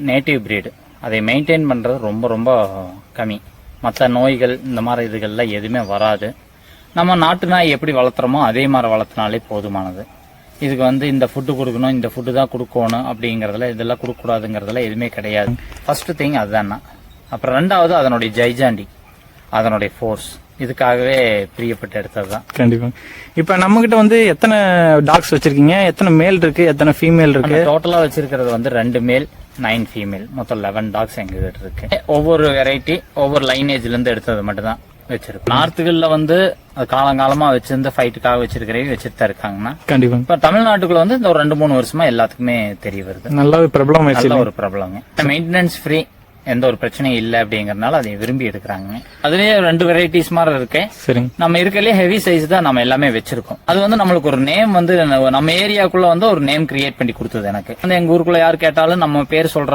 Native breed அதை maintain பண்ணுறது ரொம்ப ரொம்ப கம்மி. மற்ற நோய்கள் இந்த மாதிரி இதுகள்லாம் எதுவுமே வராது. நம்ம நாட்டு நாய் எப்படி வளர்த்துறோமோ அதே மாதிரி வளர்த்தினாலே போதுமானது. இதுக்கு இந்த ஃபுட்டு கொடுக்கணும், இந்த ஃபுட்டு தான் கொடுக்கணும் அப்படிங்கிறதுல இதெல்லாம் கொடுக்கக்கூடாதுங்கிறதுல எதுவுமே கிடையாது. ஃபர்ஸ்ட் திங் அதுதான்னா. அப்புறம் ரெண்டாவது அதனுடைய ஜைஜாண்டி, அதனுடைய ஃபோர்ஸ், இதுக்காகவே பிரியப்பட்டு எடுத்தது தான். கண்டிப்பா. இப்ப நம்ம கிட்ட எத்தனை டாக்ஸ் வச்சிருக்கீங்க? எத்தனை மேல் இருக்கு, எத்தனை ஃபீமேல் இருக்கு? டோட்டலா வச்சிருக்கிறது 2 மேல் 9 ஃபீமேல், மொத்தம் 11 டாக்ஸ் எங்க கிட்ட இருக்கு. ஒவ்வொரு வெரைட்டி ஒவ்வொரு லைனேஜ்ல இருந்து எடுத்தது மட்டும் தான் வச்சிருக்கோம். நார்த்துகள்ல காலங்காலமா வச்சிருந்த ஃபைட்டுக்காக வச்சிருக்கிறவங்க வச்சுட்டு தான் இருக்காங்கன்னா. கண்டிப்பா. இப்ப தமிழ்நாட்டுக்குள்ள இந்த ஒரு 2-3 வருஷமா எல்லாத்துக்குமே தெரிய வருது. நல்ல ஒரு பிரபலம், நல்ல ஒரு பிரபலம். மெயின்டெனன்ஸ் ஃப்ரீ, எந்த ஒரு பிரச்சனையும் இல்ல அப்படிங்கறதுனால அதை விரும்பி எடுக்கிறாங்க. அதுலயே 2 வெரைட்டிஸ் மாதிரி இருக்கு. நம்ம இருக்கலே ஹெவி சைஸ் தான் நம்ம எல்லாமே வச்சிருக்கோம். அது நம்மளுக்கு ஒரு நேம் நம்ம ஏரியாக்குள்ள ஒரு நேம் கிரியேட் பண்ணி கொடுத்தது எனக்கு. எங்க ஊருக்குள்ள யார் கேட்டாலும் நம்ம பேர் சொல்ற